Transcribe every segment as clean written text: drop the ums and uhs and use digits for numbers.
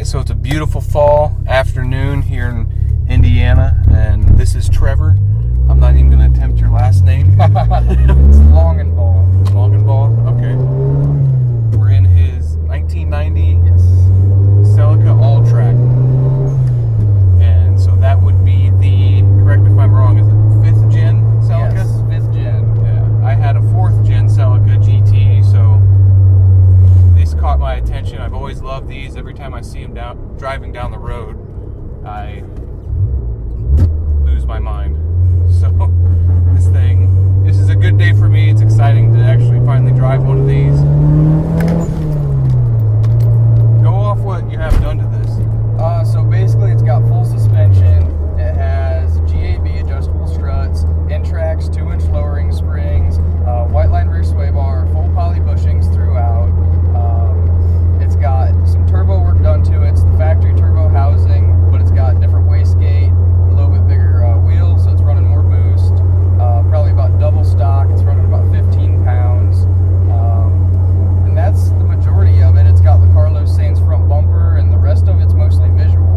So it's a beautiful fall afternoon here in Indiana, and this is Trevor. I'm not even going to attempt your last name. It's Longenball. Longenball? Okay. We're in his 1990 Yes. Celica All Trac. And so that would be the, correct me if I'm wrong, is it 5th gen Celica? Yes, 5th gen. Yeah. I had a 4th gen Celica GT, so these caught my attention. I've always loved these. Every time I see them driving down the road, I lose my mind. So this is a good day for me. It's exciting to actually finally drive one of these. Go off what you have done to this. So basically it's got full suspension. It has GAB adjustable struts, N-Trax 2-inch lowering springs, white line rear sway bar, full poly bushings throughout. It's got some turbo work done to it. It's the factory turbo housing, but it's got different wastegate, a little bit bigger wheels, so it's running more boost. Probably about double stock. It's running about 15 pounds. And that's the majority of it. It's got the Carlos Sainz front bumper, and the rest of it's mostly visual.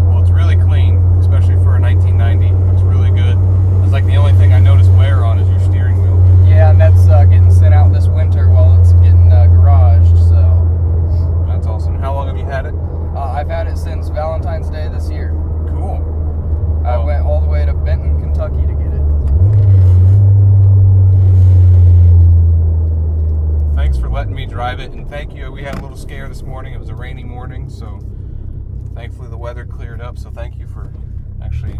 Well, it's really clean, especially for a 1990. It's really good. It's like the only thing I noticed wear on is your steering wheel. Yeah, and that's getting sent out this winter while it's getting garaged, so. That's awesome. How long have you had it? I've had it since Valentine's Day this year. Cool. I went all the way to Benton, Kentucky to get it. Thanks for letting me drive it, and thank you. We had a little scare this morning. It was a rainy morning, so thankfully the weather cleared up, so thank you for actually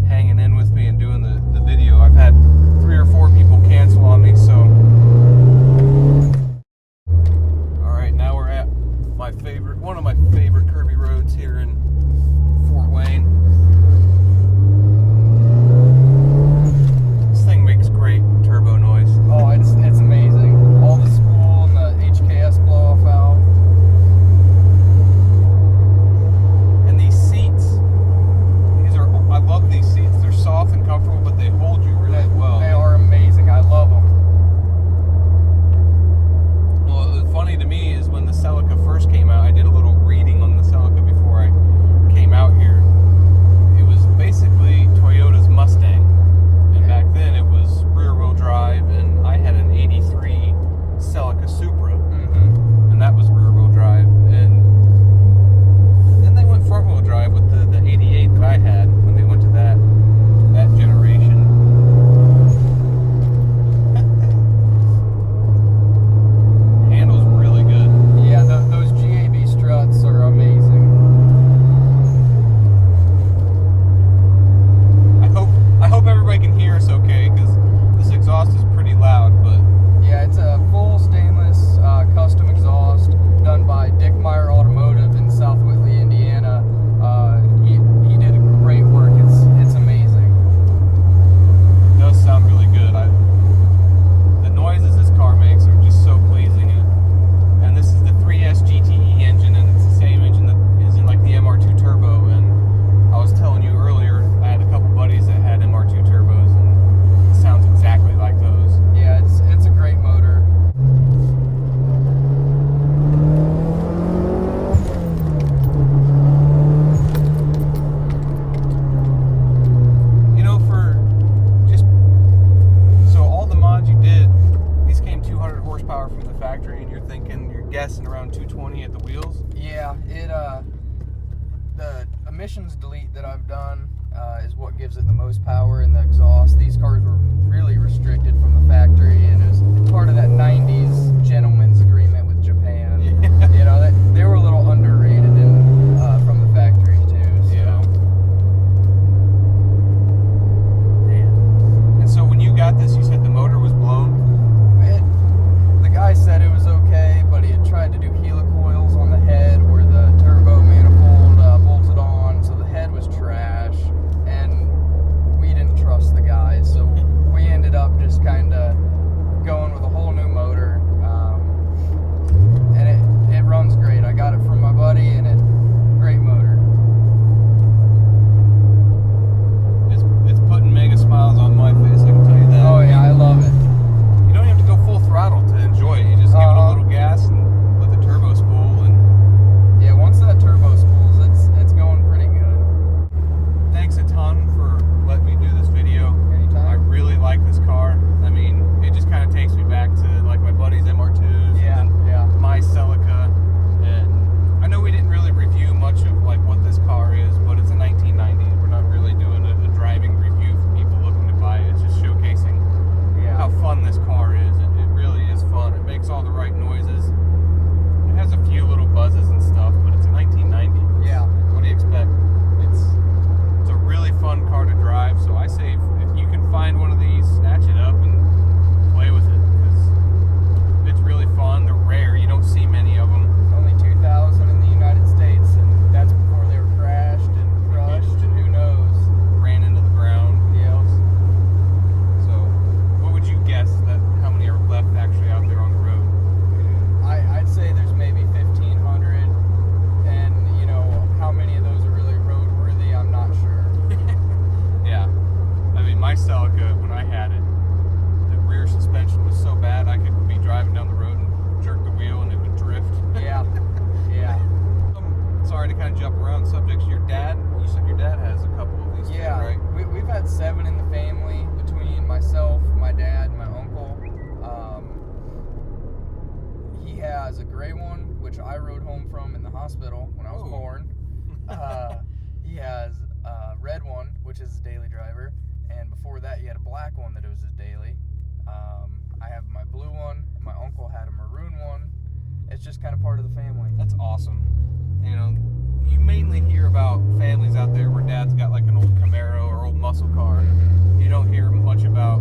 hanging in with me and doing the video. I've had 3 or 4 people cancel on me, so alright, now we're at one of my favorite curvy roads here in Fort Wayne. This thing makes great turbo noise. Oh, it's amazing. All the spool and the HKS blow-off valve. And these seats, I love these seats. They're soft and comfortable, but they hold you really well. They are amazing. I love them. Well, it was funny to me is when the Celica first came out, I did a little reading on the Celica before I came out here. It was basically Toyota's Mustang. And back then it was rear-wheel drive, and I had an 83 Celica Supra. Mm-hmm. And that was rear-wheel drive. And then they went front-wheel drive with the 88 that I had when they went to that generation. Handles really good. Yeah, those GAB struts are amazing. I hope everybody can hear us okay, because this exhaust is pretty loud, but Yeah, it's a full stainless custom exhaust done by Dick Meyer Automotive in South Whitley, Indiana. He did great work. It's amazing. it does sound really good. The noises this car makes are just so pleasing, and this is the 3S GTE engine, and it's the same engine that is in like the MR2 Turbo. And I was telling you earlier, I had a couple buddies that had MR2 turbos, and it sounds exactly like those. Yeah, it's a great motor. You know, so all the mods you did, these came 200 horsepower from the factory, and you're guessing around 220 at the wheels. Yeah, the emissions delete that I've done is what gives it the most power in the exhaust. These cars were really restricted from the factory, and it was part of that 90s gentleman's agreement with Japan. Yeah. You know, they were a little underrated from the factory too. So. Yeah. Man. And so when you got this, you said the motor was blown? The guy said it was okay, but he had tried to do helicoils on the head where the turbo manifold bolted on, so the head was trash, and we didn't trust the guy, so we ended up just kind of going with a whole new motor. kind of jump around subjects. Your dad, you said your dad has a couple of these too, right? We've had 7 in the family between myself, my dad, and my uncle. He has a gray one, which I rode home from in the hospital when I was born. He has a red one, which is his daily driver, and before that he had a black one that it was his daily. I have my blue one, and my uncle had a maroon one. It's just kind of part of the family. That's awesome. You know, you mainly hear about families out there where dad's got like an old Camaro or old muscle car. You don't hear much about